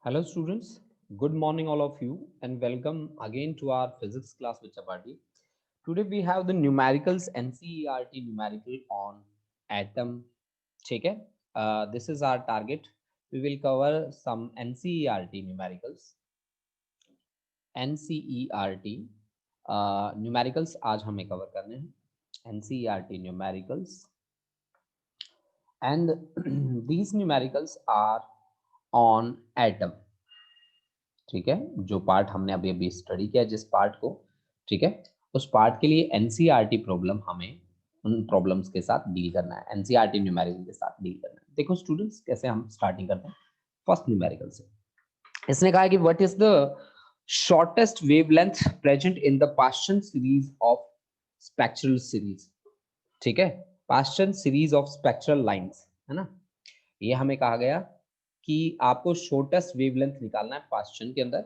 Hello students, good morning all of you and welcome again to our physics class with Chapati. Today we have the numericals NCERT numerical on atom. ठीक है? This is our target. We will cover some NCERT numericals. NCERT numericals आज हमें cover करने हैं NCERT numericals and these numericals are on atom. ठीक है, जो part हमने अभी अभी स्टडी किया जिस पार्ट को, ठीक है, उस पार्ट के लिए एनसीईआरटी प्रॉब्लम हमें उन प्रॉब्लम्स के साथ डील करना है, एनसीईआरटी न्यूमेरिकल के साथ डील करना है। देखो स्टूडेंट्स, कैसे हम स्टार्टिंग करते हैं फर्स्ट न्यूमेरिकल से। इसने कहा कि what is the shortest wavelength present in the Paschen series of spectral series. ठीक है, Paschen series of spectral lines, है ना। ये हमें कहा गया कि आपको शॉर्टेस्ट वेवलेंथ निकालना है पास्चन के अंदर।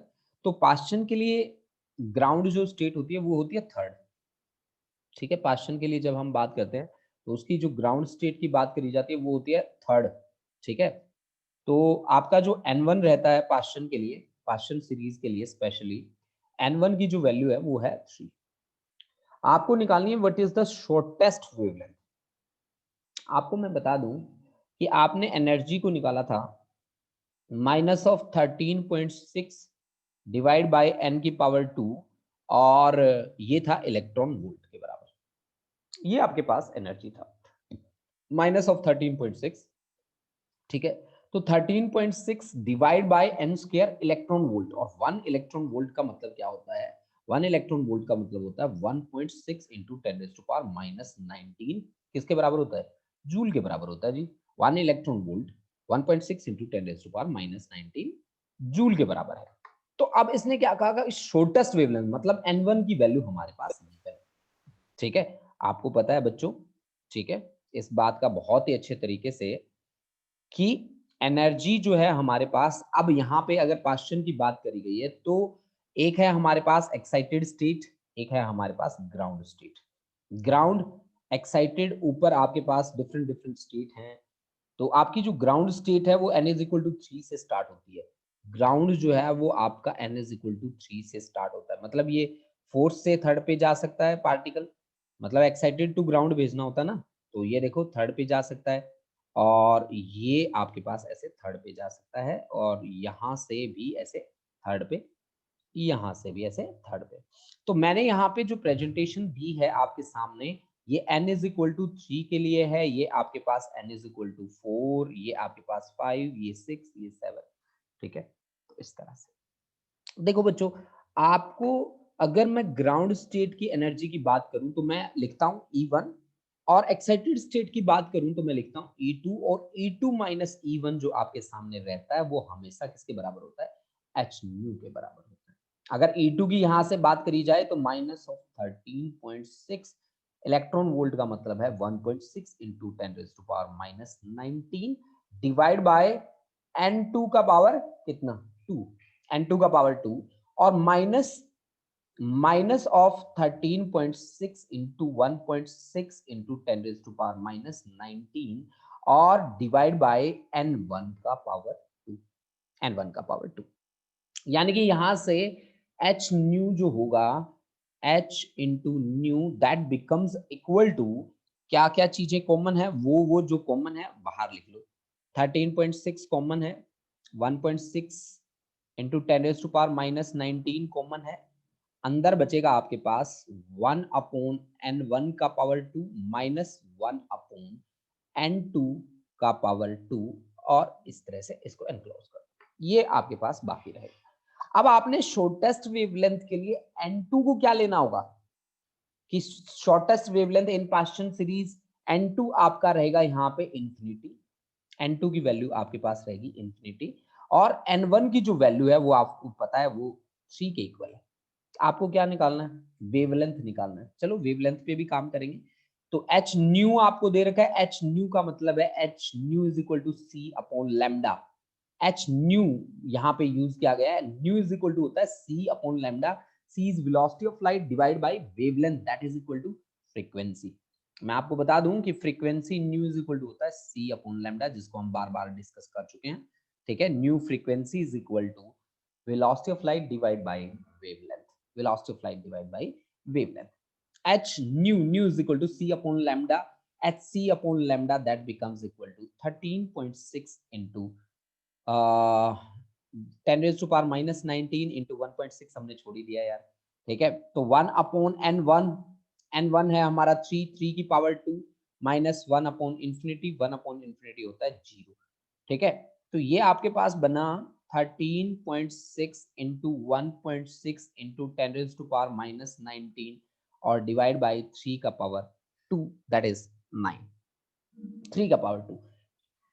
तो पास्चन के लिए ग्राउंड जो स्टेट होती है वो होती है थर्ड। ठीक है, पास्चन के लिए जब हम बात करते हैं तो उसकी जो ग्राउंड स्टेट की बात करी जाती है वो होती है थर्ड। ठीक है, तो आपका जो n1 रहता है पास्चन के लिए, पास्चन सीरीज के लिए स्पेशली n1 की जो वैल्यू है वो है 3। आपको निकालनी है what is the shortest wavelength. आपको मैं बता दूं कि आपने एनर्जी को निकाला था minus of 13.6 divide by n की पावर 2 और ये था इलेक्ट्रॉन वोल्ट के बराबर। ये आपके पास एनर्जी था माइनस ऑफ 13.6। ठीक है, तो 13.6 divide by n square electron volt, और 1 इलेक्ट्रॉन वोल्ट का मतलब क्या होता है? 1 इलेक्ट्रॉन वोल्ट का मतलब होता है 1.6 into 10 raise to power minus 19। किसके बराबर होता है? जूल के बराबर होता है जी। 1 electron volt 1.6 into 10 raise to power minus 19 joule के बराबर है। तो अब इसने क्या कहा, शॉर्टेस्ट वेवलेंथ मतलब n1 की वैल्यू हमारे पास गिवन है। ठीक है, आपको पता है बच्चों, ठीक है, इस बात का बहुत ही अच्छे तरीके से कि एनर्जी जो है हमारे पास, अब यहाँ पे अगर पास्चन की बात करी गई है तो एक है हमारे पास एक्साइटेड स्टेट, एक है हमारे पास ग्राउंड स्टेट। ग्राउंड एक्साइटेड, ऊपर आपके पास डिफरेंट डिफरेंट स्टेट हैं। तो आपकी जो ग्राउंड स्टेट है वो n इज इक्वल टू 3 से स्टार्ट होती है। ग्राउंड जो है वो आपका n इज इक्वल टू 3 से स्टार्ट होता है, मतलब ये फोर्थ से थर्ड पे जा सकता है पार्टिकल, मतलब एक्साइटेड टू ग्राउंड भेजना होता है ना, तो ये देखो थर्ड पे जा सकता है, और ये आपके पास ऐसे थर्ड पे जा सकता है, और यहाँ से भी ऐसे थर्ड पे, यहाँ से भी ऐसे थर्ड पे। तो मैंने यहाँ पे जो प्रेजेंटेशन दी है आपके सामने, ये n इज इक्वल टू 3 के लिए है, ये आपके पास n इज इक्वल टू 4, ये आपके पास 5, ये 6, ये 7। ठीक है, तो इस तरह से देखो बच्चों, आपको अगर मैं ग्राउंड स्टेट की एनर्जी की बात करूं तो मैं लिखता हूं E1, और एक्साइटेड स्टेट की बात करूं तो मैं लिखता हूं E2, और E2 माइनस E1 जो आपके सामने रहता है वो हमेशा किसके बराबर होता है? h न्यू के बराबर होता है। अगर E2 की यहां से बात करी जाए तो माइनस ऑफ 13.6 इलेक्ट्रॉन वोल्ट का मतलब है 1.6 into 10 raise to power minus 19 divide by n2 का पावर कितना? 2, n2 का पावर 2, और minus minus of 13.6 into 1.6 into 10 raise to power minus 19 और डिवाइड बाय n1 का पावर 2, n1 का पावर 2। यानी कि यहां से h न्यू जो होगा, h into nu that becomes equal to, क्या क्या चीजें कॉमन है वो जो कॉमन है बाहर लिख लो। 13.6 कॉमन है, 1.6 into 10 raise to power minus 19 common है, अंदर बचेगा आपके पास 1 अपॉन n1 का पावर 2 माइनस 1 अपॉन n2 का पावर 2, और इस तरह से इसको एनक्लोज कर, ये आपके पास बाकी रहेगा। अब आपने शॉर्टेस्ट वेवलेंथ के लिए n2 को क्या लेना होगा कि शॉर्टेस्ट वेवलेंथ इन पास्चन सीरीज n2 आपका रहेगा यहाँ पे इंफिनिटी, n2 की वैल्यू आपके पास रहेगी इंफिनिटी, और n1 की जो वैल्यू है वो आपको पता है वो 3 के इक्वल है। आपको क्या निकालना है? वेवलेंथ निकालना है। चलो वेवलेंथ पे भी काम करेंगे। तो h न्यू आपको दे रखा है, h न्यू का मतलब है h nu is equal to c upon lambda. h nu यहाँ पे यूज किया गया है, न्यू इज इक्वल टू होता है c upon lambda. c is velocity of light divide by wavelength that is equal to frequency. मैं आपको बता दूं कि frequency nu is equal to होता है c अपॉन लैम्डा, जिसको हम बार बार डिस्कस कर चुके हैं। ठीक है, nu frequency is equal to velocity of light divide by wavelength, velocity of light divide by wavelength. h new is equal to c upon lambda, hc upon lambda, that becomes equal to 13.6 into 10 raised to power minus 19 into 1.6 हमने छोड़ ही दिया यार. ठीक है, तो 1 upon n1 है हमारा 3 की power 2 minus 1 upon infinity, 1 upon infinity होता है 0. ठीक है, तो ये आपके पास बना 13.6 into 1.6 into 10 raise to power minus 19 और डिवाइड बाई 3 का पावर 2, दैट इज 9, 3 का पावर 2.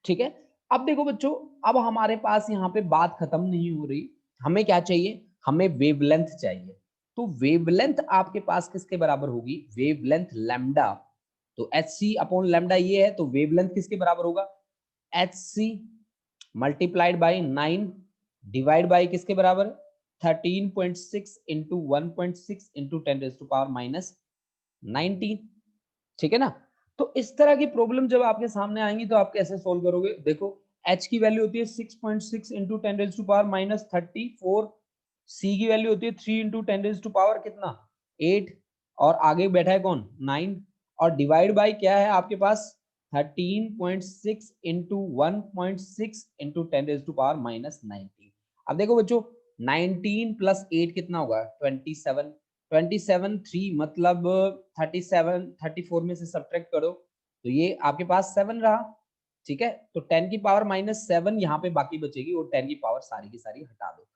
ठीक है, अब देखो बच्चों, अब हमारे पास यहाँ पे बात खत्म नहीं हो रही. हमें क्या चाहिए, हमें वेवलेंथ चाहिए. तो वेवलेंथ आपके पास किसके बराबर होगी, वेवलेंथ लैम्डा. तो एच सी अपॉन लैम्डा ये है, तो वेवलेंथ किसके बराबर होगा, H C multiplied by 9 divide by किसके बराबर, 13.6 into 1.6 into 10 raise to power minus 19. ठीक है ना. तो इस तरह की प्रॉब्लम जब आपके सामने आएंगी तो आप कैसे सोल्व करोगे. देखो h की वैल्यू होती है 6.6 into 10 raise to power minus 34, c की वैल्यू होती है 3 इंटू 10 रेज़ टू पावर कितना 8, और आगे बैठा है कौन 9, और डिवाइड बाय क्या है आपके पास 13.6 into 1.6 into 10 raise to power minus 19. अब देखो बच्चों 19 प्लस 8 कितना होगा 27, 27 3 मतलब 37, 34 में से सब्ट्रैक्ट करो तो ये आपके पास 7 रहा. ठीक है, तो 10 की पावर माइनस 7 यहाँ पे बाकी बचेगी, और 10 की पावर सारी की सारी हटा दो,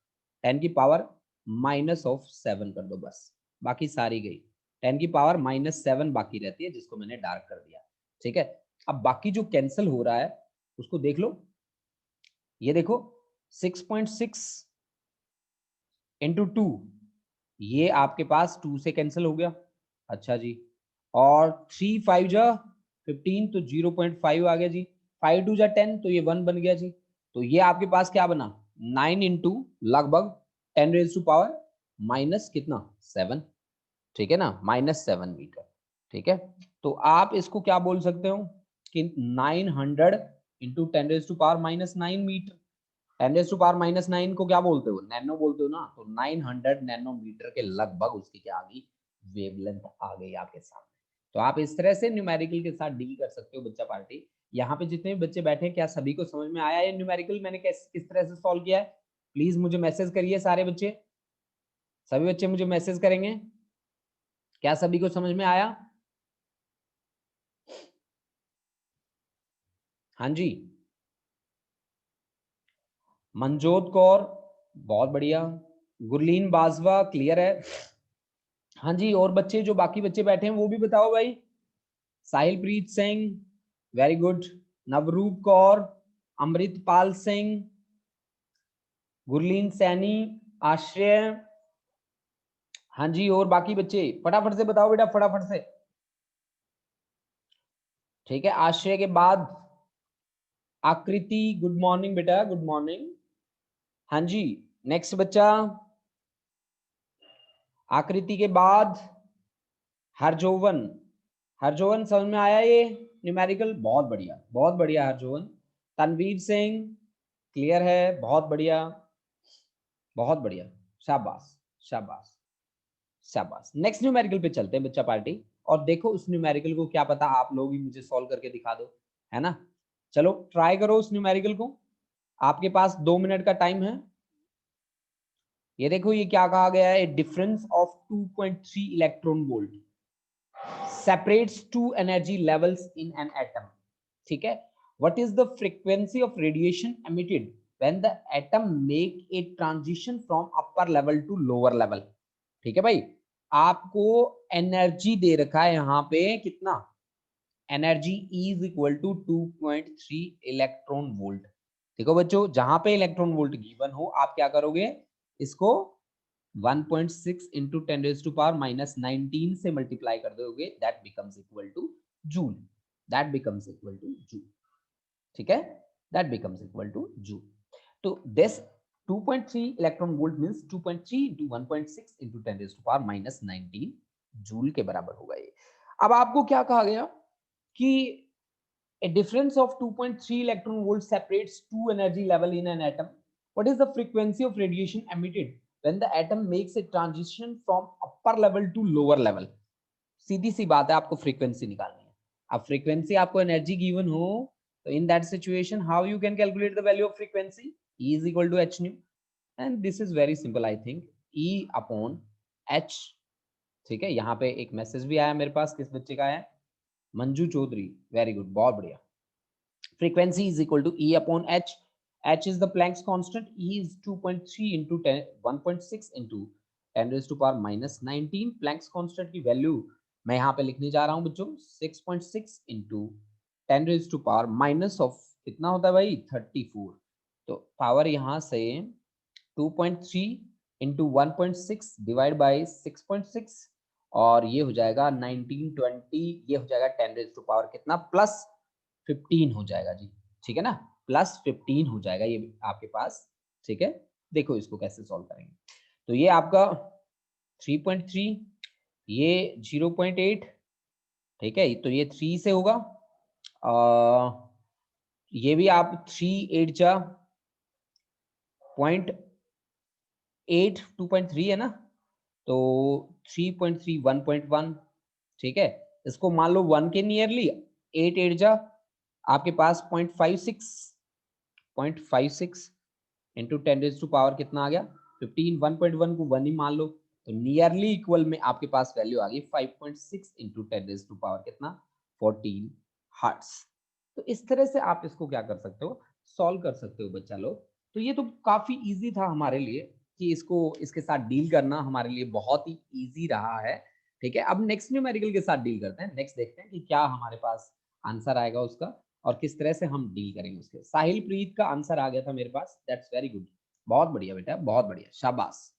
10 की पावर माइनस ऑफ 7 कर दो, बस बाकी सारी गई. 10 की पावर माइनस 7 बाकी रहती है, जिसको मैंने डार्क कर दिया. ठीक है, अब बाकी जो कैंसिल हो रहा है उसको देख लो. ये देखो 6.6 इंटू 2, ये आपके पास 2 से कैंसिल हो गया. अच्छा जी, और 3 5 जा 15 तो 0.5 आ गया जी, 5 2 जा 10 तो ये 1 बन गया जी. तो ये आपके पास क्या बना 9 इंटू लगभग 10 रेज टू पावर माइनस कितना 7. ठीक है ना, माइनस 7 मीटर. ठीक है, तो आप इसको क्या बोल सकते हो कि 900 into 10 raise to power minus 9 metre. 10 raise to power minus 9 को क्या बोलते हो, नैनो बोलते हो ना. तो 900 नैनोमीटर के लगभग उसकी क्या आ गई, वेवलेंथ आ गई आपके सामने. तो आप इस तरह से न्यूमेरिकल के साथ डील कर सकते हो बच्चा पार्टी. यहाँ पे जितने भी बच्चे बैठे हैं क्या सभी को समझ में आया है न्यूमेरिकल मैंने किस तरह से सॉल्व किया है. प्लीज मुझे मैसेज करिए सारे बच्चे, सभी बच्चे मुझे मैसेज करेंगे, क्या सभी को समझ में आया. हाँ जी, मनजोत कौर बहुत बढ़िया, गुरलीन बाजवा क्लियर है. हाँ जी, और बच्चे जो बाकी बच्चे बैठे हैं वो भी बताओ भाई. साहिलप्रीत सिंह वेरी गुड, नवरूप कौर, अमृतपाल सिंह, गुरलीन सैनी, आश्रय. हाँ जी, और बाकी बच्चे फटाफट से बताओ बेटा, फटाफट से. ठीक है, आश्रय के बाद आकृति, गुड मॉर्निंग बेटा, गुड मॉर्निंग. हाँ जी, नेक्स्ट बच्चा आकृति के बाद हरजोवन. हरजोवन समझ में आया ये न्यूमेरिकल, बहुत बढ़िया बहुत बढ़िया हरजोवन. तनवीर सिंह क्लियर है, बहुत बढ़िया बहुत बढ़िया, शाबाश शाबाश शाबाश. नेक्स्ट न्यूमेरिकल पे चलते हैं बच्चा पार्टी, और देखो उस न्यूमेरिकल को क्या पता आप लोग ही मुझे सॉल्व करके दिखा दो, है ना. चलो ट्राई करो उस न्यूमेरिकल को, आपके पास 2 मिनट का टाइम है. ये देखो ये क्या कहा गया है, difference of 2.3 electron volt separates two energy levels in an atom. ठीक है, what is the frequency of radiation emitted when the atom make a transition from upper level to lower level. ठीक है भाई, आपको एनर्जी दे रखा है यहाँ पे कितना, energy is equal to 2.3 electron volt. देखो बच्चों, जहां पे इलेक्ट्रॉन वोल्ट गिवन हो आप क्या करोगे, इसको 1.6 into 10 raise to power minus 19 से मल्टीप्लाई कर दोगे, that becomes equal to joule, that becomes equal to joule. ठीक है, that becomes equal to joule. तो this 2.3 electron volt means 2.3 into 1.6 into 10 raise to power minus 19 joule के बराबर होगा ये. अब आपको क्या कहा गया कि A difference of 2.3 electron volt separates two energy level in an atom. What is the frequency of radiation emitted when the atom makes a transition from upper level to lower level? सीधी सी बात है, आपको frequency निकालनी है. अब frequency आपको energy given हो, तो in that situation how you can calculate the value of frequency? E is equal to h nu, and this is very simple I think. E upon h. ठीक है, यहाँ पे एक मैसेज भी आया मेरे पास, किस बच्चे का है? मंजू चौधरी, वेरी गुड, बहुत बढ़िया. Frequency is equal to E upon h. H is the Planck's constant. E is 2.3 into 10, 1.6 into 10 raised to power minus 19. Planck's constant की वैल्यू मैं यहाँ पे लिखने जा रहा हूँ बच्चों, 6.6 into 10 raised to power minus of कितना होता है भाई? 34. तो पावर यहाँ से 2.3 into 1.6 डिवाइड बाई 6.6 और ये हो जाएगा 1920, ये हो जाएगा 10 रेज टू पावर कितना? प्लस 15 हो जाएगा जी. ठीक है ना, प्लस 15 हो जाएगा ये आपके पास. ठीक है, देखो इसको कैसे सॉल्व करेंगे. तो ये आपका 3.3, ये 0.8. ठीक है, तो ये 3 से होगा. ये भी आप 3 8 जा 0.8, 2.3 है ना, तो 3.3 1.1. ठीक है, इसको मान लो 1 के नियरली, 8 8 जा आपके पास 0.56 इंटू 10 रेज टू पावर कितना आ गया? 15. 1.1 को 1 ही मान लो, तो नियरली इक्वल में आपके पास वैल्यू आ गई 5.6 इंटू 10 रेज टू पावर कितना? 14 हर्ट्ज. तो इस तरह से आप इसको क्या कर सकते हो? सॉल्व कर सकते हो बच्चा लोग. तो ये तो काफी इजी था हमारे लिए कि इसको इसके साथ डील करना हमारे लिए बहुत ही इजी रहा है. ठीक है, अब नेक्स्ट न्यूमेरिकल के साथ डील करते हैं. नेक्स्ट देखते हैं कि क्या हमारे पास आंसर आएगा उसका और किस तरह से हम डील करेंगे उसके. साहिल प्रीत का आंसर आ गया था मेरे पास. दैट्स वेरी गुड, बहुत बढ़िया बेटा, बहुत बढ़िया, शाबाश.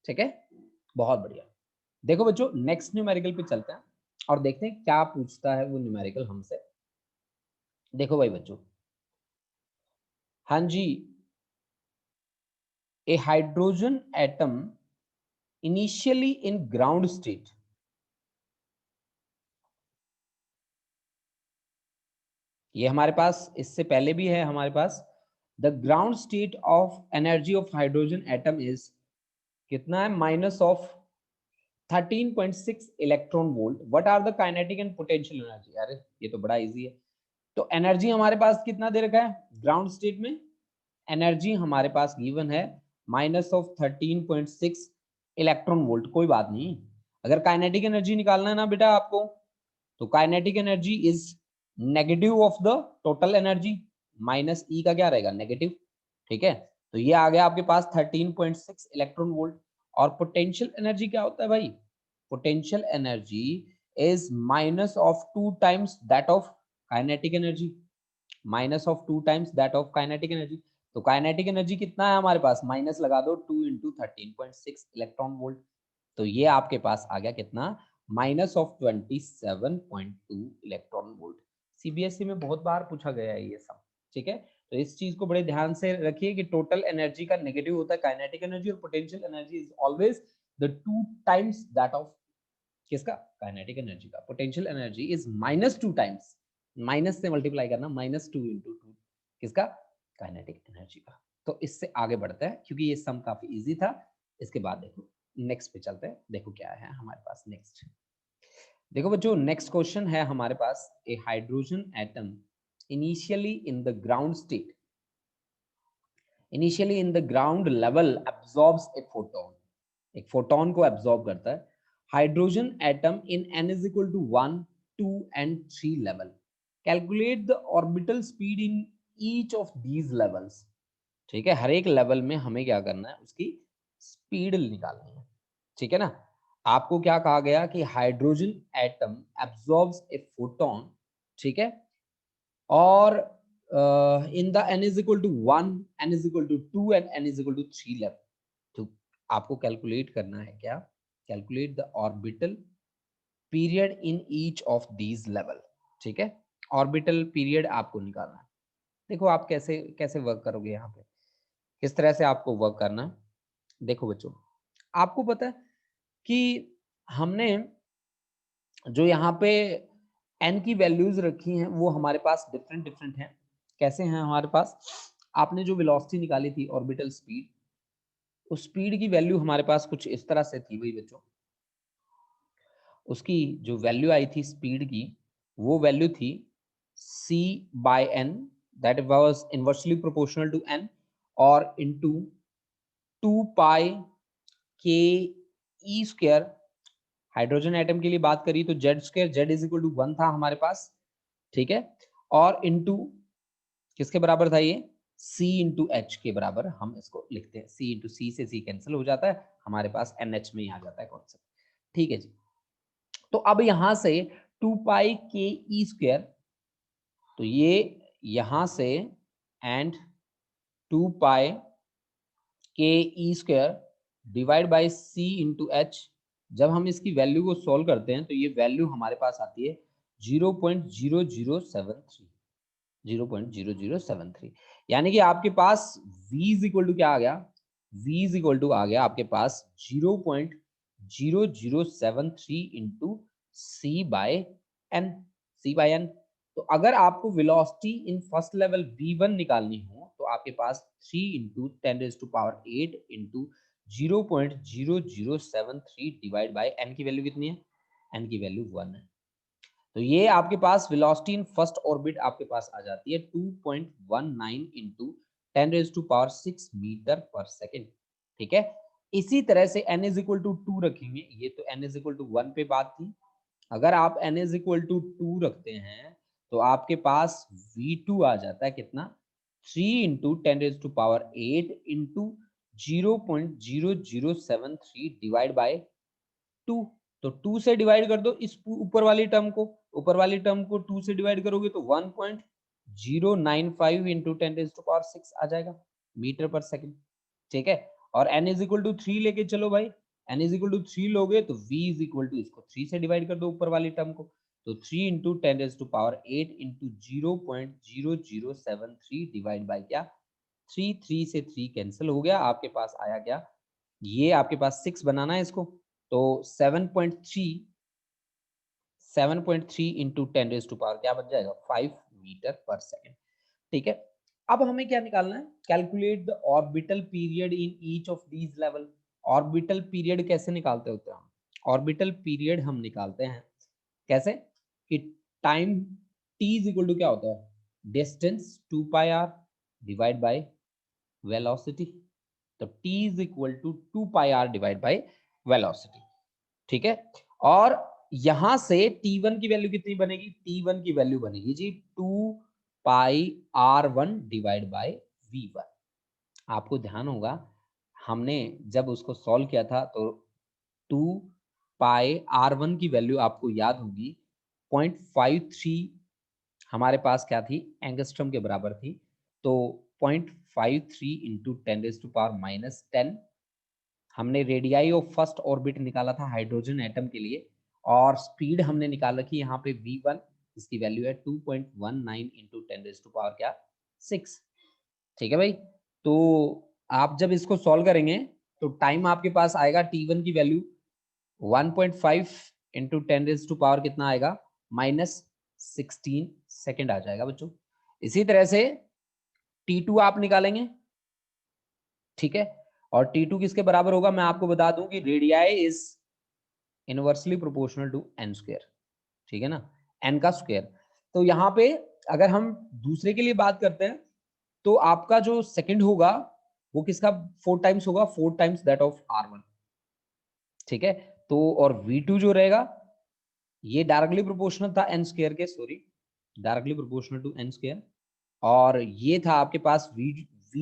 ठीक है, बहुत बढ़िया. देखो बच्चों, नेक्स्ट न्यूमेरिकल पे चलते हैं और देखते हैं क्या पूछता है वो न्यूमेरिकल हमसे. देखो भाई बच्चों, हाँ जी, a hydrogen atom initially in ground state. ये हमारे पास इससे पहले भी है हमारे पास. The ground state of energy of hydrogen atom is कितना है? Minus of 13.6 electron volt. What are the kinetic and potential energy? अरे ये तो बड़ा इजी है. तो एनर्जी हमारे पास कितना दे रखा है ग्राउंड स्टेट में? एनर्जी हमारे पास गिवन है माइनस ऑफ 13.6 इलेक्ट्रॉन वोल्ट. कोई बात नहीं, अगर काइनेटिक एनर्जी निकालना है ना बेटा आपको, तो kinetic energy is negative of the total energy. Minus E का क्या रहेगा? नेगेटिव. ठीक है, तो ये आ गया आपके पास 13.6 इलेक्ट्रॉन वोल्ट. और पोटेंशियल एनर्जी क्या होता है भाई? Potential energy is minus of 2 times that of kinetic energy. Minus of 2 times that of kinetic energy. तो काइनेटिक एनर्जी कितना है हमारे पास? माइनस लगा दो 2 इंटू 13.6 इलेक्ट्रॉन वोल्ट. तो ये आपके पास आ गया कितना? Minus of 27.2 electron volt. CBSE में बहुत बार पूछा गया है ये सब. ठीक है, तो इस चीज को बड़े ध्यान से रखिए कि टोटल एनर्जी का नेगेटिव होता है काइनेटिक एनर्जी, और potential energy is always the 2 times that of किसका? काइनेटिक एनर्जी का. Potential energy is minus 2 times, minus से मल्टीप्लाई करना, माइनस 2 इंटू 2 किसका? काइनेटिक एनर्जी का. तो इससे आगे बढ़ते हैं क्योंकि ये सम काफी इजी था. इसके बाद देखो नेक्स्ट पे चलते हैं. देखो क्या है हमारे पास नेक्स्ट. देखो बच्चों, नेक्स्ट क्वेश्चन है हमारे पास. A hydrogen atom initially in the ground state, initially in the ground level absorbs a photon. एक फोटोन को एब्जॉर्ब करता है. Hydrogen atom in n is equal to 1 2 and 3 level. Calculate the orbital speed in each of these levels. ठीक है, हर एक level में हमें क्या करना है? उसकी स्पीड निकालनी है. ठीक है ना, आपको क्या कहा गया कि hydrogen atom absorbs a photon. ठीक है, और in the n is equal to 1, n is equal to 2 and n is equal to 3 level. तो आपको कैलकुलेट करना है क्या? Calculate the orbital period in each of these level. ठीक है, ऑर्बिटल पीरियड आपको निकालना है. देखो आप कैसे कैसे वर्क करोगे यहाँ पे, किस तरह से आपको वर्क करना है. देखो बच्चों, आपको पता है कि हमने जो यहाँ पे एन की वैल्यूज रखी हैं वो हमारे पास डिफरेंट डिफरेंट हैं। कैसे हैं हमारे पास, आपने जो वेलोसिटी निकाली थी ऑर्बिटल स्पीड, उस स्पीड की वैल्यू हमारे पास कुछ इस तरह से थी भाई बच्चों। उसकी जो वैल्यू आई थी स्पीड की, वो वैल्यू थी c/n, that was inversely proportional to n, और इनटू 2 पाई के ई स्क्वायर। हाइड्रोजन एटम के लिए बात करी तो Z square, Z is equal to 1 था हमारे पास, ठीक है। और इनटू किसके बराबर था ये, c इंटू एच के बराबर हम इसको लिखते हैं। c इंटू सी से c कैंसिल हो जाता है, हमारे पास NH में ही आ जाता है कॉन्सेप्ट, ठीक है जी। तो अब यहां से 2 पाई के ई स्क्वायर, तो ये यहां से एंड 2 पाई के E square divide by C into H. जब हम इसकी वैल्यू को सॉल्व करते हैं तो ये वैल्यू हमारे पास आती है 0.0073, 0.0073। यानी कि आपके पास v इज इक्वल टू क्या आ गया, v इज इक्वल टू आ गया आपके पास 0.0073 इंटू सी बाय एन, सी बाय एन। तो अगर आपको velocity in first level v1 निकालनी हो तो आपके पास 3 into 10⁸ into 0.0073 divide by N की वैल्यू कितनी है, एन की वैल्यू 1 है। तो ये आपके पास वेलोसिटी इन फर्स्ट ऑर्बिट आपके पास आ जाती है 2.19 इंटू 10⁻6 मीटर पर सेकेंड, ठीक है। इसी तरह से n इज इक्वल टू 2 रखेंगे, ये तो n इज इक्वल टू 1 पे बात थी। अगर आप n इज इक्वल टू 2 रखते हैं तो आपके पास v2 आ जाता है कितना, 3 इंटू 10⁸8 इंटू 0.0073 डिवाइड बाय 2। तो 2 से डिवाइड कर दो इस ऊपर वाली टर्म को, ऊपर वाली टर्म को 2 से डिवाइड करोगे तो 1.095 इंटू 10⁶ आ जाएगा मीटर पर सेकेंड, ठीक है। और n इज इक्वल टू 3 लेके चलो भाई, n इज इक्वल टू 3 लोगे तो v इज इक्वल टू इसको 3 से डिवाइड कर दो ऊपर वाली टर्म को, तो 3 इंटू 10⁸8 इंटू 0.0073 डिवाइड बाई क्या, 3, 3 से 3 कैंसिल हो गया, आपके पास आया क्या, ये आपके पास 6 बनाना है इसको, तो 7.3 इंटू 10⁻, क्या बन जाएगा 5 मीटर पर सेकेंड, ठीक है। अब हमें क्या निकालना है, calculate the orbital period in each of these level. Orbital period कैसे निकालते होते हैं हम, ऑर्बिटल पीरियड हम निकालते हैं कैसे, कि time t is equal to क्या होता है, distance 2 pi r divide by velocity. तो t is equal to 2 pi r divide by velocity, ठीक है। और यहां से t1 की वैल्यू कितनी बनेगी, t1 की वैल्यू बनेगी जी 2 पाई r1 डिवाइड बाय v1। आपको ध्यान होगा हमने जब उसको सॉल्व किया था तो 2 पाई r1 की वैल्यू आपको याद होगी 0.53 हमारे पास क्या थी, एंगस्ट्रम के बराबर थी। तो 0.53 इंटू 10⁻⁻10 हमने रेडियाई ऑफ फर्स्ट ऑर्बिट निकाला था हाइड्रोजन एटम के लिए, और स्पीड हमने निकाल रखी यहाँ पे v1, इसकी वैल्यू है 2.19 इंटू 10⁻, क्या 6, ठीक है भाई। तो आप जब इसको सॉल्व करेंगे तो टाइम आपके पास आएगा t1 की वैल्यू 1.5 इंटू 10⁻, कितना आएगा, -16 सेकेंड आ जाएगा बच्चों। इसी तरह से t2 आप निकालेंगे, ठीक है। और t2 किसके बराबर होगा, मैं आपको बता दूं कि radii is inversely proportional to n square, ठीक है ना, n का स्क्वायर। तो यहाँ पे अगर हम दूसरे के लिए बात करते हैं तो आपका जो सेकंड होगा वो किसका 4 टाइम्स होगा, 4 टाइम्स दैट ऑफ r1, ठीक है। तो और v2 जो रहेगा ये डायरेक्टली प्रोपोर्शनल था n स्क्वायर के, sorry, directly proportional to n square, और ये था आपके पास v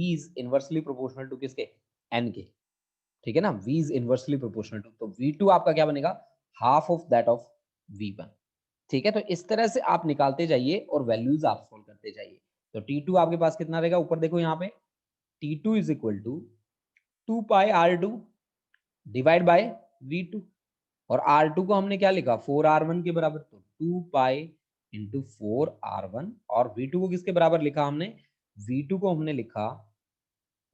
is inversely proportional to किसके, n के, ठीक है ना, v is inversely proportional to, तो v2 आपका क्या बनेगा, half of that of v1, ठीक है। तो इस तरह से आप निकालते जाइए और वैल्यूज आप सोल्व करते जाइए। तो t2 आपके पास कितना रहेगा, ऊपर देखो यहाँ पे t2 is equal to 2 pi r2 divide by v2, और r2 को हमने क्या लिखा, 4r1 के बराबर, तो 2 पाई इंटू 4r1, और v2 को किसके बराबर लिखा हमने, v2 को हमने लिखा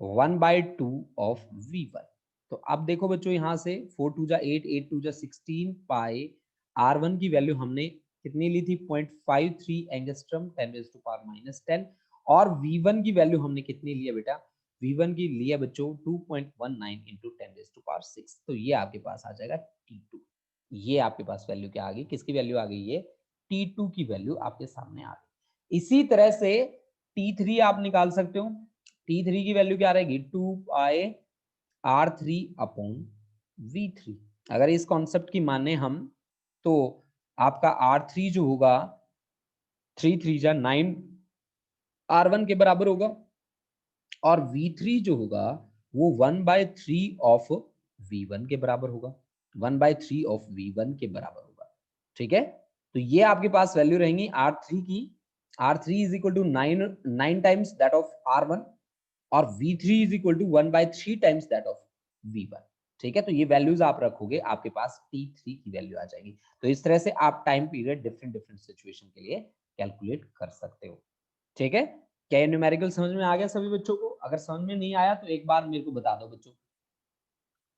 1/2 ऑफ v1। तो अब देखो बच्चों यहाँ से 4 2 जा 8, 8 2 जा 16 पाई r1 की वैल्यू हमने कितनी ली थी 0.53 एंगस्ट्रम 10⁻⁻10 और V1 की वैल्यू हमने कितनी ली है बेटा, V1 की लिया बच्चों 2.19 इंटू 10⁻6, तो ये आपके पास आ जाएगा T2। ये आपके पास वैल्यू क्या आ गई, किसकी वैल्यू आ गई, ये T2 की वैल्यू आपके सामने आ गई। इसी तरह से T3 आप निकाल सकते हो, T3 की वैल्यू क्या रहेगी 2πr3/V3। अगर इस कॉन्सेप्ट की माने हम तो आपका R3 जो होगा 3 3 जा 9 R1 के बराबर होगा और V3 जो होगा वो 1/3 ऑफ V1 के बराबर होगा, 1/3 ऑफ V1 के बराबर होगा। ठीक है, तो ये आपके पास वैल्यू रहेंगी R3 की, R3 is equal to 9 times that of R1 और V3 is equal to 1/3 times that of V1। ठीक है, तो ये वैल्यूज आप रखोगे, आपके पास T3 की वैल्यू आ जाएगी। तो इस तरह से आप टाइम पीरियड डिफरेंट सिचुएशन के लिए कैलकुलेट कर सकते हो। ठीक है, क्या ये न्यूमेरिकल समझ में आ गया सभी बच्चों को? अगर समझ में नहीं आया तो एक बार मेरे को बता दो बच्चों,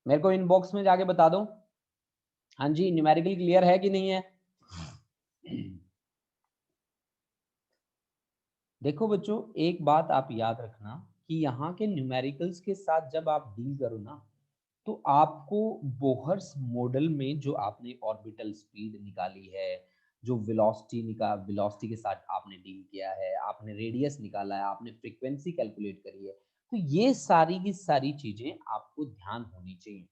मेरे को इनबॉक्स में जाके बता दो, हाँ जी न्यूमेरिकल क्लियर है कि नहीं है। देखो बच्चों, एक बात आप याद रखना कि यहाँ के न्यूमेरिकल्स के साथ जब आप डील करो ना, तो आपको बोहर्स मॉडल में जो आपने ऑर्बिटल स्पीड निकाली है, जो वेलोसिटी के साथ आपने डील किया है, आपने रेडियस निकाला है, आपने फ्रीक्वेंसी कैलकुलेट करी है, तो ये सारी की सारी चीजें आपको ध्यान होनी चाहिए।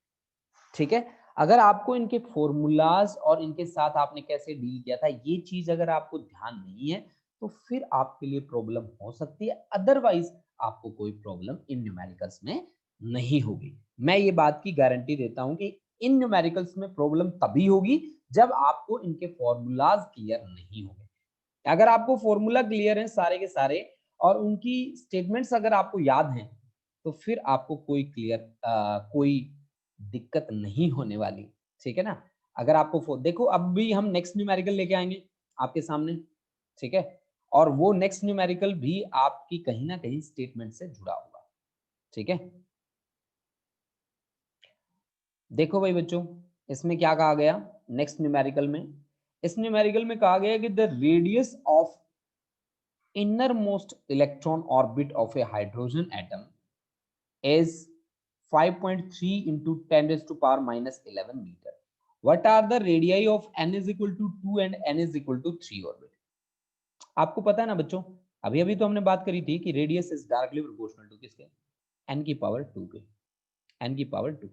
ठीक है, अगर आपको इनके फॉर्मूलाज और इनके साथ आपने कैसे डील किया था ये चीज अगर आपको ध्यान नहीं है तो फिर आपके लिए प्रॉब्लम हो सकती है, अदरवाइज आपको कोई प्रॉब्लम इन न्यूमेरिकल्स में नहीं होगी। मैं ये बात की गारंटी देता हूं कि इन न्यूमेरिकल्स में प्रॉब्लम तभी होगी जब आपको इनके फॉर्मूलाज क्लियर नहीं होंगे। अगर आपको फॉर्मूला क्लियर है सारे के सारे और उनकी स्टेटमेंट्स अगर आपको याद हैं तो फिर आपको कोई दिक्कत नहीं होने वाली। ठीक है ना, अगर आपको देखो अब भी हम नेक्स्ट न्यूमेरिकल लेके आएंगे आपके सामने। ठीक है, और वो नेक्स्ट न्यूमेरिकल भी आपकी कहीं ना कहीं स्टेटमेंट से जुड़ा होगा। ठीक है, देखो भाई बच्चों, इसमें क्या कहा गया नेक्स्ट न्यूमेरिकल में, इस न्यूमेरिकल में कहा गया कि the radius of innermost electron orbit of a hydrogen atom is 5.3 into 10 raised to power minus 11 meter. What are the radii of n is equal to 2 and n is equal to 3 orbit? आपको पता है ना बच्चों, अभी अभी तो हमने बात करी थी कि radius is directly proportional to किसके, n की पावर 2 के, n की power 2।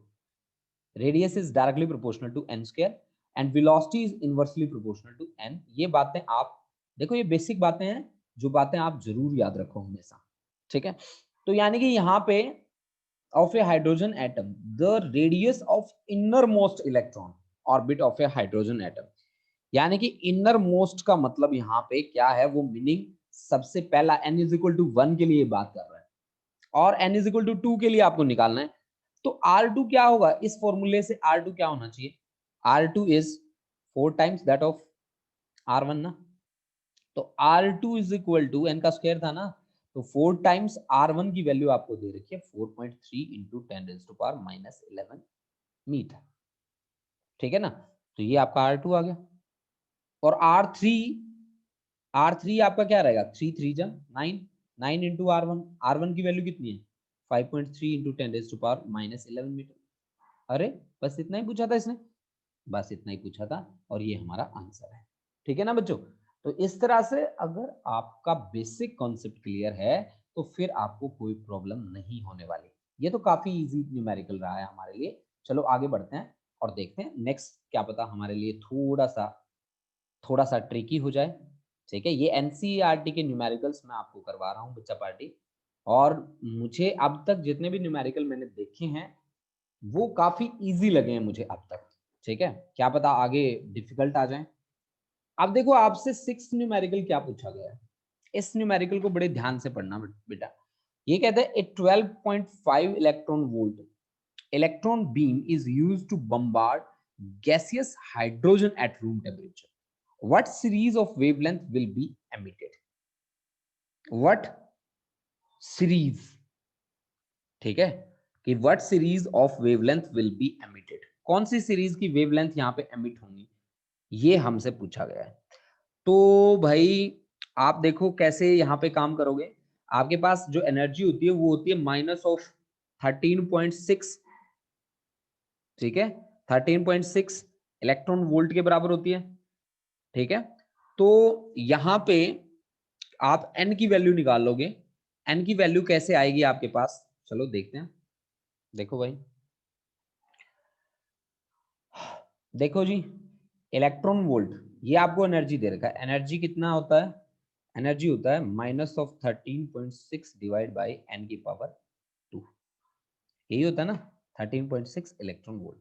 Radius is directly proportional to n square and velocity is inversely proportional to n। ये बातें आप देखो, ये बेसिक बातें हैं जो बातें आप जरूर याद रखो हमेशा। ठीक है, तो यानी कि यहाँ पे of a hydrogen atom the radius of innermost electron orbit of a hydrogen atom, यानी कि इनर मोस्ट का मतलब यहाँ पे क्या है, वो मीनिंग सबसे पहला n इज इक्वल टू 1 के लिए बात कर रहा है और n इज इक्वल टू 2 के लिए आपको निकालना है। तो R2 क्या होगा, इस फॉर्मूले से R2 क्या होना चाहिए, R2 is 4 times that of R1 ना, तो R2 is equal to n का स्क्वायर था ना, तो 4 टाइम्स R1 की वैल्यू आपको दे रखी है 4.3 into 10 raise to power minus 11 metre. ठीक है ना, तो ये आपका R2 आ गया और R3 आपका क्या रहेगा 3 3 जा 9, 9 इंटू R1 की वैल्यू कितनी है 5.3 into 10 raise to power minus 11 metre. अरे बस इतना ही पूछा था इसने, बस इतना ही पूछा था और ये हमारा आंसर है। ठीक है ना बच्चों, तो इस तरह से अगर आपका बेसिक कॉन्सेप्ट क्लियर है तो फिर आपको कोई प्रॉब्लम नहीं होने वाली। ये तो काफी इजी न्यूमेरिकल रहा है हमारे लिए। चलो आगे बढ़ते हैं और देखते हैं नेक्स्ट, क्या पता हमारे लिए थोड़ा सा ट्रिकी हो जाए। ठीक है, ये एनसीईआरटी के न्यूमेरिकल्स मैं आपको करवा रहा हूँ बच्चा पार्टी, और मुझे अब तक जितने भी न्यूमेरिकल मैंने देखे हैं वो काफी इजी लगे हैं मुझे अब तक। ठीक है, क्या पता आगे डिफिकल्ट आ जाए। अब देखो आपसे 6 न्यूमेरिकल क्या पूछा गया है, इस न्यूमेरिकल को बड़े ध्यान से पढ़ना बेटा। ये कहता है a 12.5 electron volt electron beam is used to bombard gaseous hydrogen at room temperature. What series of wavelength will be emitted? What series, ठीक है, कि what series of wavelength will be emitted, कौन सी सीरीज की wavelength यहाँ पे emit होंगी, ये हमसे पूछा गया है। तो भाई आप देखो कैसे यहाँ पे काम करोगे। आपके पास जो एनर्जी होती है वो होती है -13.6, ठीक है, 13.6 इलेक्ट्रॉन वोल्ट के बराबर होती है, ठीक है। तो यहाँ पे आप n की वैल्यू निकाल लोगे। n की वैल्यू कैसे आएगी आपके पास, चलो देखते हैं। देखो भाई, देखो जी, इलेक्ट्रॉन वोल्ट ये आपको एनर्जी दे रखा है। एनर्जी कितना होता है, एनर्जी होता है -13.6 डिवाइड बाई n की पावर 2, यही होता है ना, 13.6 इलेक्ट्रॉन वोल्ट।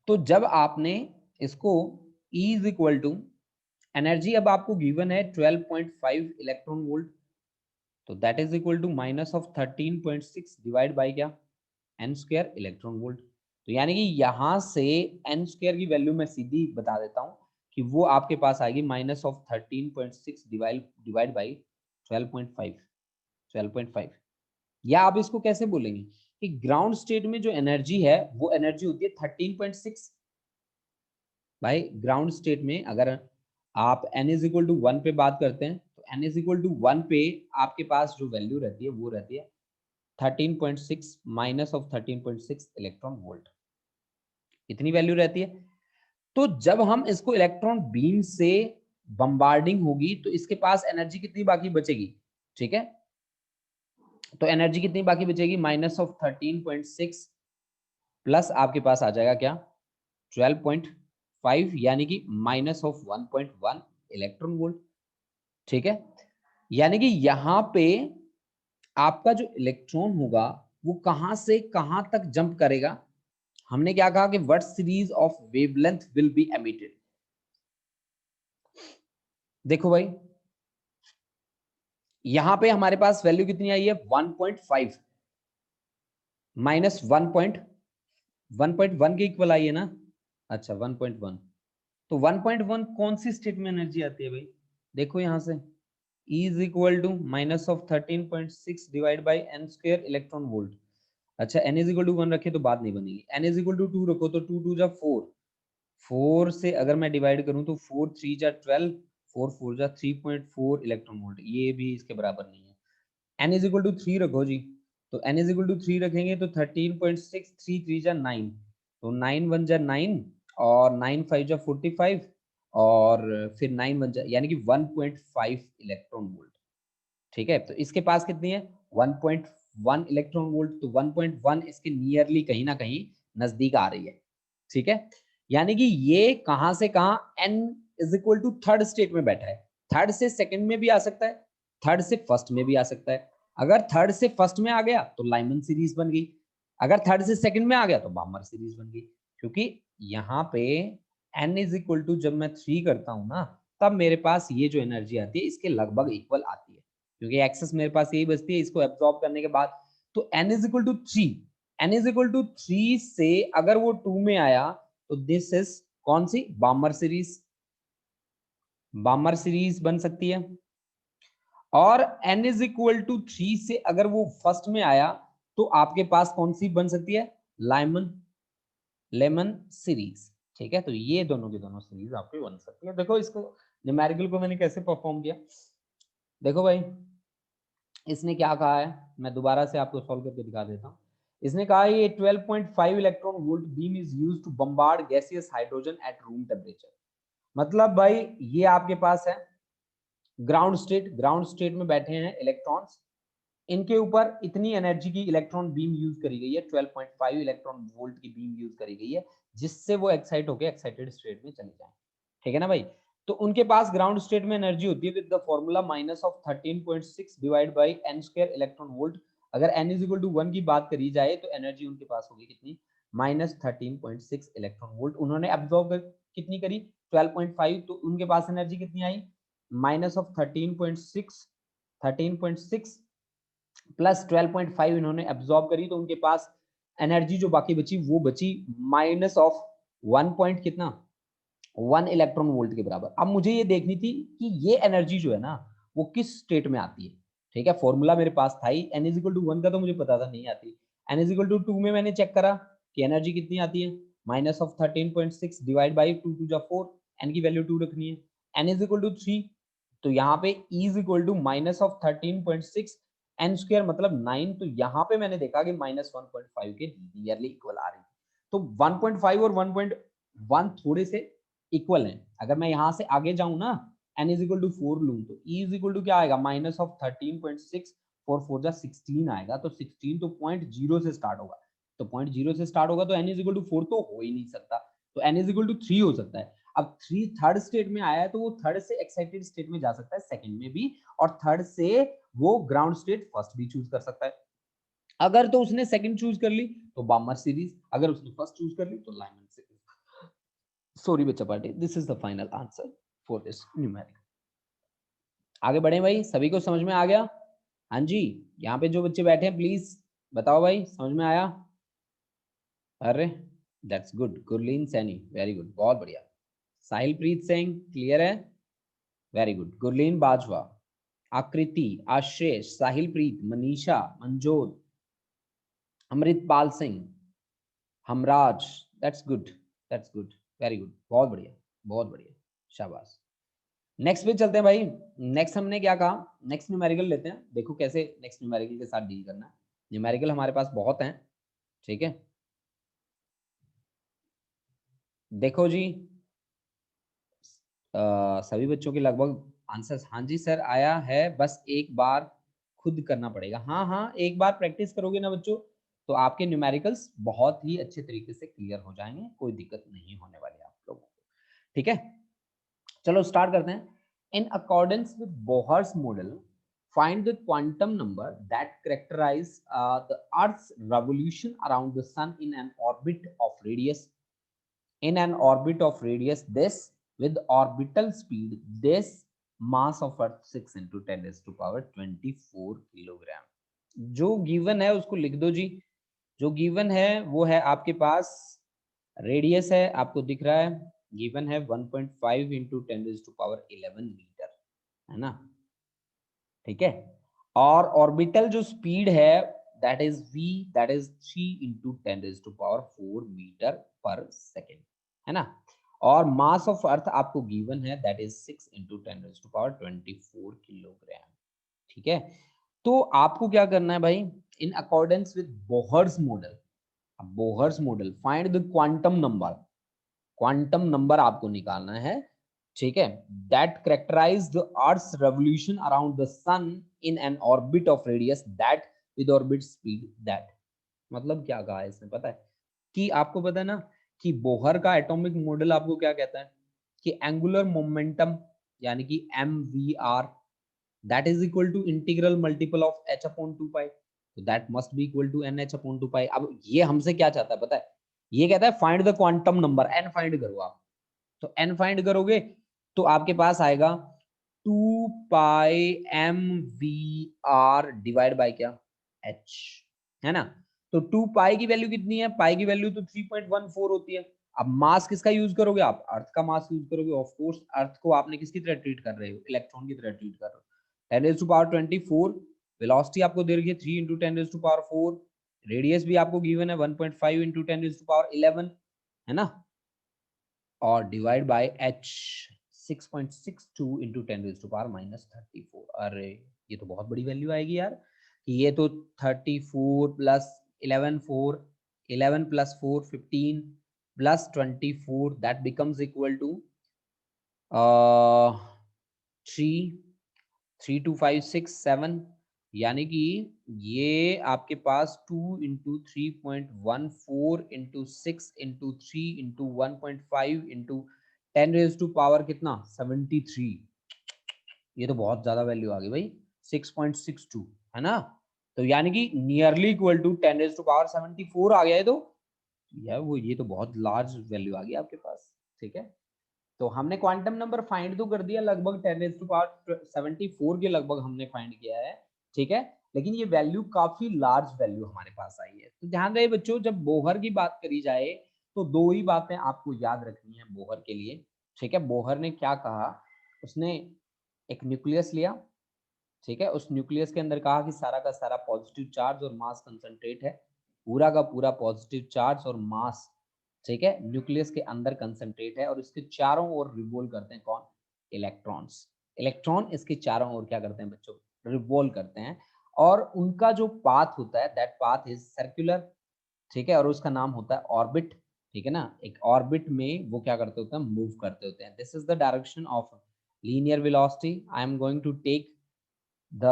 तो जब आपने इसको E is equal to energy अब आपको गिवन है 12.5 इलेक्ट्रॉन वोल्ट, तो that is equal to -13.6 divide by क्या, एन स्क्वायर इलेक्ट्रॉन वोल्ट। तो यानी कि यहां से एन स्क्वायर की वैल्यू मैं सीधी बता देता हूं कि वो आपके पास आएगी -13.6 डिवाइड बाई 12.5। या आप इसको कैसे बोलेंगे कि ग्राउंड स्टेट में जो एनर्जी है वो एनर्जी होती है 13.6। भाई ग्राउंड स्टेट में अगर आप n इज इक्वल टू 1 पे बात करते हैं तो n इज इक्वल टू 1 पे आपके पास जो वैल्यू रहती है वो रहती है 13.6 -13.6 इलेक्ट्रॉन वोल्ट, इतनी वैल्यू रहती है। तो जब हम इसको इलेक्ट्रॉन बीम से बम्बार्डिंग होगी तो इसके पास एनर्जी कितनी बाकी बचेगी, ठीक है। तो एनर्जी कितनी बाकी बचेगी -13.6 प्लस आपके पास आ जाएगा क्या 12.5, यानी कि -1.1 इलेक्ट्रॉन वोल्ट, ठीक है। यानी कि यहां पे आपका जो इलेक्ट्रॉन होगा वो कहां से कहां तक जंप करेगा। हमने क्या कहा कि what series of wavelength will be emitted. देखो भाई यहां पे हमारे पास वैल्यू कितनी आई है 1.5 माइनस 1.1 के इक्वल आई है ना। अच्छा 1.1, तो 1.1 कौन सी स्टेट में एनर्जी आती है भाई, देखो यहां से E is equal to -13.6 divide by n square electron volt. अच्छा n इज इक्वल टू 1 रखे तो बात नहीं बनेगी, n इज इक्वल टू 2 रखो तो 2 2 जा 4, 4 से अगर मैं डिवाइड करूं तो 4 3 जा 12, 4 4 जा 3.4 इलेक्ट्रॉन वोल्ट, ये भी इसके बराबर नहीं है। n इज इक्वल टू 3 रखो जी, तो n इज इक्वल टू 3 रखेंगे तो 13.6, 3 3 जा 9, तो 9 1 जा 9 और 9 5 जा 45 और फिर 9 1 जा यानी कि 1.5 इलेक्ट्रॉन वोल्ट, ठीक है। तो इसके पास कितनी है 1.1 इलेक्ट्रॉन वोल्ट, तो 1.1 इसके नियरली कहीं ना कहीं नजदीक आ रही है, ठीक है। यानी कि ये कहां से कहां n is equal to third state में बैठा है, थर्ड से सेकंड में भी आ सकता है, थर्ड से फर्स्ट में भी आ सकता है। अगर थर्ड से फर्स्ट में आ गया तो लाइमन सीरीज बन गई, अगर थर्ड से सेकंड में आ गया तो बामर सीरीज बन गई, क्योंकि यहाँ पे n इज इक्वल टू जब मैं 3 करता हूं ना तब मेरे पास ये जो एनर्जी आती है इसके लगभग इक्वल आती है, क्योंकि एक्सेस मेरे पास यही बचती है इसको एब्जॉर्ब करने के बाद। तो n is equal to 3, n is equal to 3 से अगर वो 2 में आया तो दिस इज कौन सी बामर सीरीज, बामर सीरीज बन सकती है। और n इज इक्वल टू 3 से अगर वो फर्स्ट में आया तो आपके पास कौन सी बन सकती है लाइमन लेमन सीरीज, ठीक है। तो ये दोनों की दोनों सीरीज आपकी बन सकती है। देखो इसको न्यूमेरिकल को मैंने कैसे परफॉर्म किया, देखो भाई इसने क्या कहा है, मैं दोबारा से आपको सॉल्व करके दिखा देता हूँ। इसने कहा ये 12.5 electron volt beam is used to bombard gaseous hydrogen at room temperature. मतलब भाई ये आपके पास है ग्राउंड स्टेट, ग्राउंड स्टेट में बैठे हैं इलेक्ट्रॉन्स, इनके ऊपर इतनी एनर्जी की इलेक्ट्रॉन बीम यूज करी गई है, 12.5 इलेक्ट्रॉन वोल्ट की बीम यूज करी गई है, जिससे वो एक्साइट होकर एक्साइटेड स्टेट में चले जाए, ठीक है ना भाई। तो उनके पास ग्राउंड स्टेट में एनर्जी होती है with the formula -13.6 divide by n square electron volt. अगर n इज इक्वल टू 1 की बात करी जाए तो एनर्जी उनके पास होगी कितनी -13.6 इलेक्ट्रॉन वोल्ट। उन्होंने एब्जॉर्ब कितनी करी 12.5, तो उनके पास एनर्जी कितनी आई -13.6 प्लस 12.5 इन्होंने एब्जॉर्ब करी, तो उनके पास एनर्जी जो बाकी बची वो बची माइनस ऑफ 1 पॉइंट कितना 1 इलेक्ट्रॉन वोल्ट के बराबर। अब मुझे ये देखनी थी कि ये एनर्जी जो है ना वो किस स्टेट में आती है, ठीक है। फॉर्मूला मेरे पास था ही, n इज इक्वल टू 1 का तो मुझे पता था नहीं आती, n इज इक्वल टू 2 में मैंने चेक करा कि एनर्जी कितनी आती है -13.6 डिवाइड बाई 2 2 जा 4, n की वैल्यू 2 रखनी है, n इज इक्वल टू 3, तो यहाँ पे e is equal to minus of 13.6 n square मतलब 9, तो यहाँ पे मैंने देखा कि माइनस 1.5 के नियरली इक्वल आ रही है। तो 1.5 और 1.1 थोड़े से इक्वल हैं। अगर मैं यहाँ से आगे जाऊं ना, n इज इक्वल टू 4 लूं, तो e इज इक्वल टू क्या आएगा, माइनस ऑफ 13.6, 4 4 जा 16 आएगा, तो 16 तो 0.0 से स्टार्ट होगा, तो 0.0 से स्टार्ट होगा, तो n इज इक्वल टू 4 तो हो ही नहीं सकता, तो n इज इक्वल टू 3 हो सकता है। अब 3 थर्ड स्टेट में आया है, तो वो थर्ड से एक्साइटेड स्टेट में जा सकता है, सेकंड में भी, और थर्ड से वो ग्राउंड स्टेट फर्स्ट भी चूज कर सकता है। अगर तो उसने सेकंड चूज कर ली तो बामर सीरीज, अगर उसने फर्स्ट चूज कर ली तो लाइमन सीरीज। सॉरी बच्चा party, this is the final answer for this numerical. आगे बढ़े भाई, सभी को समझ में आ गया? हाँ जी, यहाँ पे जो बच्चे बैठे हैं प्लीज बताओ भाई, समझ में आया? अरे that's good, Gurleen Saini very good, बहुत बढ़िया। साहिलप्रीत सिंह क्लियर है, very good. Gurleen Bajwa, Akriti, Ashresh, Sahilpreet, Manisha, Manjot, Amritpal Singh, Hamraj, that's good, that's good, very good, बहुत बढ़िया, बहुत बढ़िया, शाबाश। नेक्स्ट पे चलते हैं भाई। नेक्स्ट हमने क्या कहा, नेक्स्ट न्यूमेरिकल लेते हैं, देखो कैसे नेक्स्ट न्यूमेरिकल के साथ डील करना है। न्यूमेरिकल हमारे पास बहुत हैं, ठीक है। देखो जी, सभी बच्चों के लगभग आंसर्स हाँ जी सर आया है, बस एक बार खुद करना पड़ेगा। हाँ हाँ, एक बार प्रैक्टिस करोगे ना बच्चों, तो आपके न्यूमेरिकल्स बहुत ही अच्छे तरीके से क्लियर हो जाएंगे, कोई दिक्कत नहीं होने वाली आप लोगों को, ठीक है। चलो स्टार्ट करते हैं। इन accordance with Bohr's model, find the quantum number that characterize the earth's revolution around the sun in an orbit of radius, this with orbital speed this mass of earth 6 into 10 raised to power 24 kilogram. जो given है उसको लिख दो जी। जो given है वो है आपके पास, रेडियस है आपको दिख रहा है, गिवन है 1.5 into 10 raise to power 11 metre, है ना, ठीक है। और ऑर्बिटल जो स्पीड है that is v, that is 3 into 10 raise to power 4 metre per second, है ना। और मास ऑफ अर्थ आपको गिवन है that is 6 into 10 raise to power 24 kilogram, ठीक है। तो आपको क्या करना है भाई, in accordance with Bohr's model, Bohr's model find the quantum number, quantum number आपको निकालना है, ठीक है, that characterise the earth's revolution around the sun in an orbit of radius that with orbit speed that. मतलब क्या कहा है इसने पता है, कि आपको पता है ना कि बोहर का एटॉमिक मॉडल आपको क्या कहता है, कि एंगुलर मोमेंटम यानी कि mvr that is equal to integral multiple of h upon 2 pi, so that must be equal to nh upon 2 pi। अब ये हमसे क्या चाहता है पता है, ये कहता है find the quantum number, n find करो आप, तो n फाइंड करोगे तो आपके पास आएगा 2 pi M V R divide by क्या, h, है ना। तो 2 पाई की वैल्यू कितनी है, पाई की वैल्यू तो 3.14 होती है। अब मास किसका यूज करोगे आप, अर्थ का मास यूज करोगे, ऑफ कोर्स अर्थ को आपने किसकी तरह ट्रीट कर रहे हो, इलेक्ट्रॉन की तरह ट्रीट कर रहे हो। 10 रेज़ टू पावर 24, वेलोसिटी आपको दे रही है 3 into 10 raise to power 4, radius भी आपको गिवन है 1.5 इंटू 10 रेज़ टू पावर 11, है ना, और divide by h 6.62 into 10 raise to power minus 34। अरे ये तो बहुत बड़ी वैल्यू आएगी यार, कि ये तो 34 plus 11 4, 11 plus 4 15 plus 24 that becomes equal to 3 3 2 5 6 7, यानी कि ये आपके पास 2 into 3.14 into 6 into 3 into 1.5 into 10 raise to power कितना 73। ये तो बहुत ज्यादा वैल्यू आ गई भाई, 6.62, है ना। तो यानी कि nearly equal to 10 raise to power 74 आ गया है, तो यार वो ये तो बहुत लार्ज वैल्यू आ गई आपके पास, ठीक है। तो हमने क्वांटम नंबर फाइंड तो कर दिया, लगभग 10 रेज़ टू पावर 74 के लगभग हमने फाइंड किया है, ठीक है। लेकिन ये वैल्यू काफी लार्ज वैल्यू हमारे पास आई है। तो ध्यान रहे बच्चों, जब बोहर की बात करी जाए तो दो ही बातें आपको याद रखनी है बोहर के लिए, ठीक है। बोहर ने क्या कहा, उसने एक न्यूक्लियस लिया, ठीक है, उस न्यूक्लियस के अंदर कहा कि सारा का सारा पॉजिटिव चार्ज और मास कंसंट्रेट है, पूरा का पूरा पॉजिटिव चार्ज और मास, ठीक है, न्यूक्लियस के अंदर कंसंट्रेट है, और इसके चारों ओर रिवोल्व करते हैं कौन, इलेक्ट्रॉन्स। इलेक्ट्रॉन इसके चारों ओर क्या करते हैं बच्चों, रिवॉल्व करते हैं, और उनका जो पाथ होता है दैट पाथ इज सर्कुलर, ठीक है, और उसका नाम होता है ऑर्बिट, ठीक है ना। एक ऑर्बिट में वो क्या करते होते हैं, मूव करते होते हैं। This is the direction of linear velocity. I am going to take the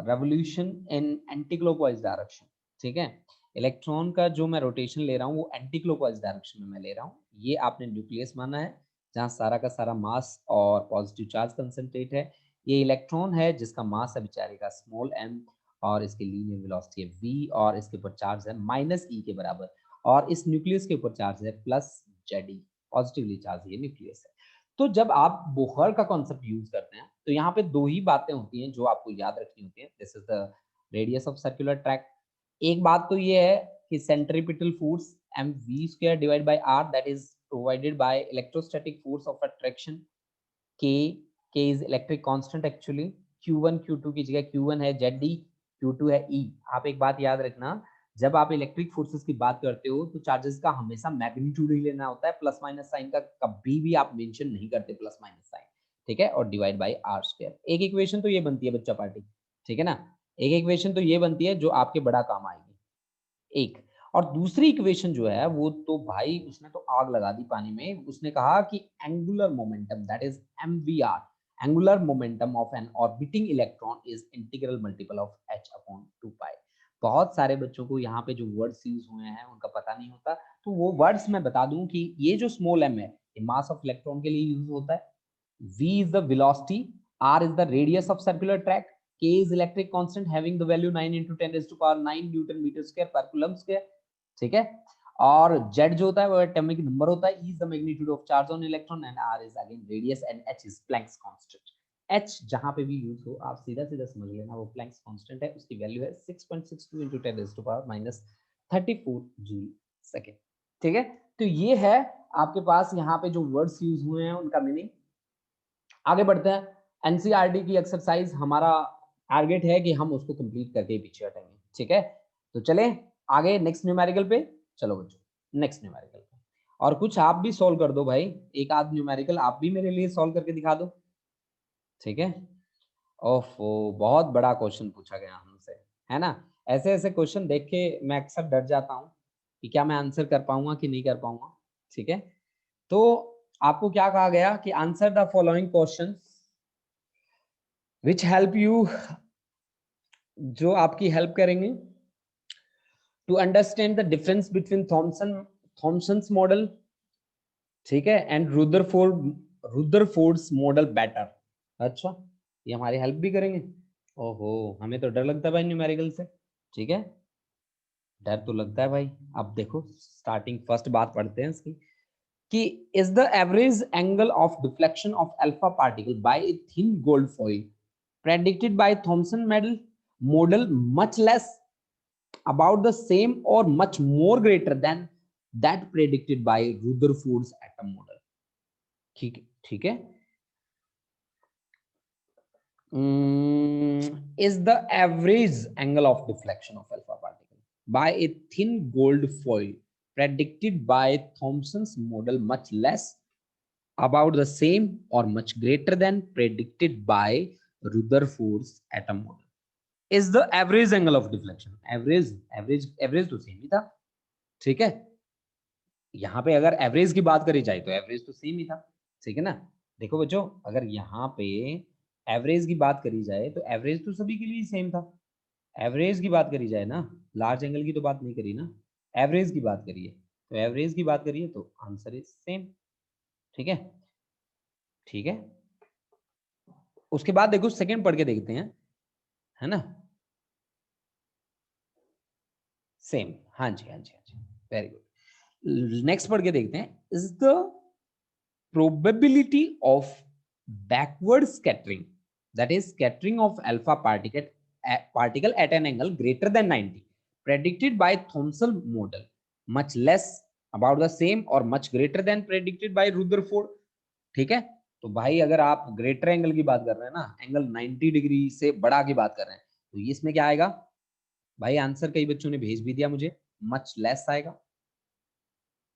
revolution in anti clockwise direction, ठीक है। इलेक्ट्रॉन का जो मैं रोटेशन ले रहा हूँ वो एंटी क्लॉकवाइज डायरेक्शन में मैं ले रहा हूँ। ये आपने न्यूक्लियस माना है जहाँ सारा का सारा मास और पॉजिटिव चार्ज कंसंट्रेट है। ये इलेक्ट्रॉन है जिसका मास है बेचारे का स्मॉल m, और इसकी लीनियर वेलोसिटी है v, और इसके ऊपर चार्ज है -e के बराबर, और इस न्यूक्लियस के ऊपर चार्ज है +Ze, पॉजिटिवली चार्ज ये न्यूक्लियस है। तो जब आप बोहर का कॉन्सेप्ट यूज करते हैं तो यहाँ पे दो ही बातें होती हैं जो आपको याद रखनी होती है। This is the radius of circular track. एक बात तो ये है कि centripetal force mv² divide by r that is provided by electrostatic force of attraction k। k is electric constant actually. q1 q2 की जगह q1 है Ze, q2 है e। आप एक बात याद रखना, जब आप इलेक्ट्रिक फोर्सेस की बात करते हो तो चार्जेस का हमेशा मैग्नीट्यूड ही लेना होता है, प्लस माइनस साइन का कभी भी आप मेंशन नहीं करते प्लस माइनस साइन, ठीक है, और डिवाइड बाय r²। एक इक्वेशन तो ये बनती है बच्चा पार्टी, ठीक है ना। एक इक्वेशन तो ये बनती है जो आपके बड़ा काम आएगी एक। और दूसरी इक्वेशन जो है वो तो भाई उसने तो आग लगा दी पानी में। उसने कहा कि angular momentum that is mvr, angular momentum of an orbiting electron is integral multiple of h/2π। बहुत सारे बच्चों को यहाँ पे जो वर्ड्स यूज हुए हैं उनका पता नहीं होता, तो वो वर्ड्स मैं बता दूं कि ये जो स्मॉल m है ये मास ऑफ इलेक्ट्रॉन के लिए यूज होता है, v is the velocity, r is the radius of circular track, k is electric constant having the value 9 into 10 raised to power 9 newton metre square per coulomb square, ठीक है। और z जो होता है वो एटॉमिक नंबर होता है, e is the magnitude of charge on electron and r is again radius and h is Planck's constant। h जहां पे भी यूज हो आप सीधा सीधा समझ लेना वो Planck's constant है, उसकी वैल्यू है 6.62 into 10 raised to power -34 joule second, ठीक है। तो ये है आपके पास यहाँ पे जो वर्ड्स यूज हुए हैं उनका मीनिंग। आगे बढ़ते हैं। एनसीईआरटी की एक्सरसाइज हमारा टारगेट है कि हम उसको कंप्लीट करके पीछे हटेंगे, ठीक है। तो चलें आगे नेक्स्ट न्यूमेरिकल पे। चलो बच्चों नेक्स्ट न्यूमेरिकल पे, और कुछ आप भी सॉल्व कर दो भाई, एक आध न्यूमेरिकल आप भी मेरे लिए सॉल्व करके दिखा दो, ठीक है। ओफो बहुत बड़ा क्वेश्चन पूछा गया हमसे, है ना। ऐसे ऐसे क्वेश्चन देख के मैं अक्सर डर जाता हूँ कि क्या मैं आंसर कर पाऊंगा कि नहीं कर पाऊंगा, ठीक है। तो आपको क्या कहा गया कि answer the following question which help you, जो आपकी हेल्प करेंगे to understand the difference between Thomson's model, ठीक है, एंड रुदरफोर्ड्स मॉडल बेटर। अच्छा, ये हमारी हेल्प भी करेंगे। ओहो हमें तो डर लगता है भाई न्यूमेरिकल से, ठीक है, डर तो लगता है भाई। अब देखो स्टार्टिंग फर्स्ट बात पढ़ते हैं इसकी कि is the average angle of deflection of alpha particle by a thin gold foil predicted by Thomson model much less, about the same, or much more greater than that predicted by Rutherford's atom model। ठीक ठीक है। is the average angle of deflection of alpha particle by a thin gold foil predicted by Thomson's model much less, about the same, or much greater than predicted by Rutherford's atom model। Is the average angle of deflection, average तो same ही था, ठीक है। यहाँ पे अगर average की बात करी जाए तो एवरेज तो सेम ही था, ठीक है ना। देखो बच्चों अगर यहाँ पे एवरेज की बात करी जाए तो एवरेज तो सभी के लिए सेम था। एवरेज की बात करी जाए ना, लार्ज एंगल की तो बात नहीं करी ना, एवरेज की बात करिए, तो एवरेज की बात करिए तो आंसर इज सेम, ठीक है, ठीक है। उसके बाद देखो सेकंड पढ़ के देखते हैं, है ना। सेम, हाँ जी हाँ जी हाँ जी, वेरी गुड। नेक्स्ट पढ़ के देखते हैं, is the probability of backward scattering, that is scattering of alpha particle eight an angle greater than 90 predicted by Thomson model much less, about the same, or much greater than predicted by Rutherford, ठीक है। तो भाई अगर आप greater angle की बात कर रहे हैं ना, एंगल 90 डिग्री से बड़ा की बात कर रहे हैं, तो इसमें क्या आएगा भाई, आंसर कई बच्चों ने भेज भी दिया मुझे, मच लेस आएगा।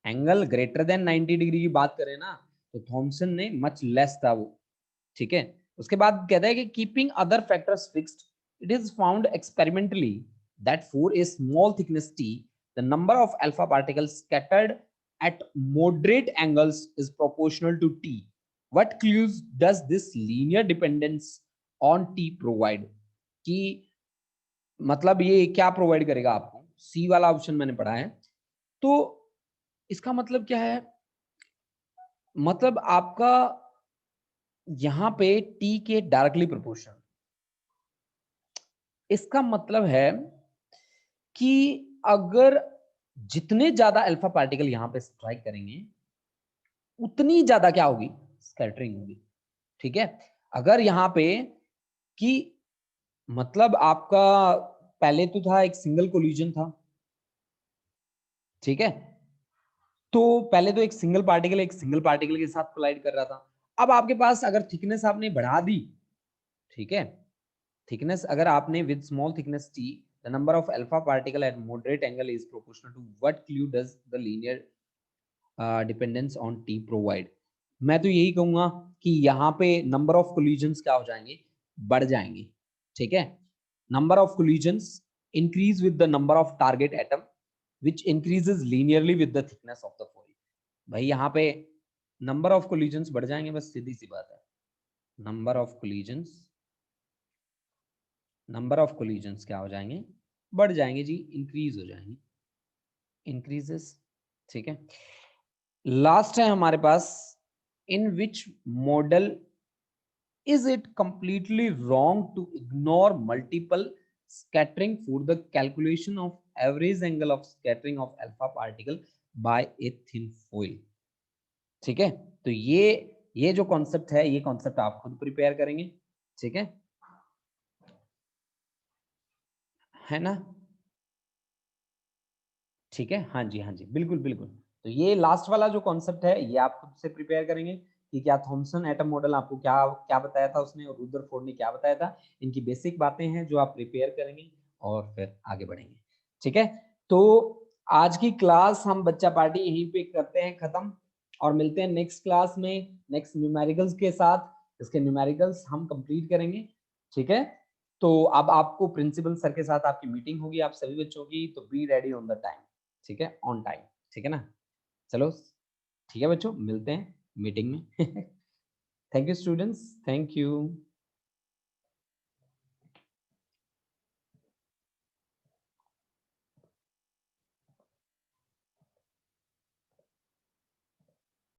एंगल ग्रेटर देन 90 डिग्री की बात करें ना तो थॉमसन ने मच लेस था वो, ठीक है। उसके बाद कहता है कि keeping other factors fixed, it is found experimentally that for a small thickness t the number of alpha particles scattered at moderate angles is proportional to t. What clues does this linear dependence on t provide? कि मतलब ये क्या provide करेगा आपको, सी वाला option मैंने पढ़ा है, तो इसका मतलब क्या है, मतलब आपका यहां पे टी के डायरेक्टली प्रोपोर्शनल, इसका मतलब है कि अगर जितने ज्यादा अल्फा पार्टिकल यहां पे स्ट्राइक करेंगे उतनी ज्यादा क्या होगी, स्कैटरिंग होगी। ठीक है। अगर यहाँ पे कि मतलब आपका पहले तो था एक सिंगल कोलिजन था, ठीक है, तो पहले तो एक सिंगल पार्टिकल के साथ कोलाइड कर रहा था। अब आपके पास अगर थिकनेस आपने बढ़ा दी, ठीक है, थिकनेस अगर आपने with small thickness t the number of alpha particle at moderate angle is proportional to what clue does the linear dependence on t provide. मैं तो यही कहूंगा कि यहाँ पे नंबर ऑफ कोलिजन्स क्या हो जाएंगे, बढ़ जाएंगे। ठीक है। Number of collisions increase with the number of target atom which increases linearly with the thickness of the foil. भाई यहाँ पे नंबर ऑफ कोलिजन्स बढ़ जाएंगे, बस सीधी सी बात है। नंबर ऑफ कोलिजन्स क्या हो जाएंगे, बढ़ जाएंगे जी, इंक्रीज हो जाएंगे, इंक्रीजेस। ठीक है। लास्ट है हमारे पास, in which model is it completely wrong to ignore multiple scattering for the calculation of average angle of scattering of alpha particle by a thin foil? ठीक है। तो ये जो कॉन्सेप्ट है, ये कॉन्सेप्ट आप खुद प्रिपेयर करेंगे। ठीक है ना। ठीक है। हाँ जी, हाँ जी, बिल्कुल बिल्कुल। तो ये लास्ट वाला जो कॉन्सेप्ट है ये आप खुद से प्रिपेयर करेंगे कि क्या थॉमसन एटम मॉडल आपको क्या क्या बताया था उसने, और रुदरफोर्ड ने क्या बताया था। इनकी बेसिक बातें हैं जो आप प्रिपेयर करेंगे और फिर आगे बढ़ेंगे। ठीक है। तो आज की क्लास हम बच्चा पार्टी यहीं पे करते हैं खत्म, और मिलते हैं नेक्स्ट क्लास में नेक्स्ट न्यूमेरिकल्स के साथ। इसके न्यूमेरिकल्स हम कंप्लीट करेंगे। ठीक है। तो अब आपको प्रिंसिपल सर के साथ आपकी मीटिंग होगी आप सभी बच्चों की, तो be ready on the time. ठीक है, ऑन टाइम। ठीक है ना। चलो ठीक है बच्चों, मिलते हैं मीटिंग में। Thank you students, thank you.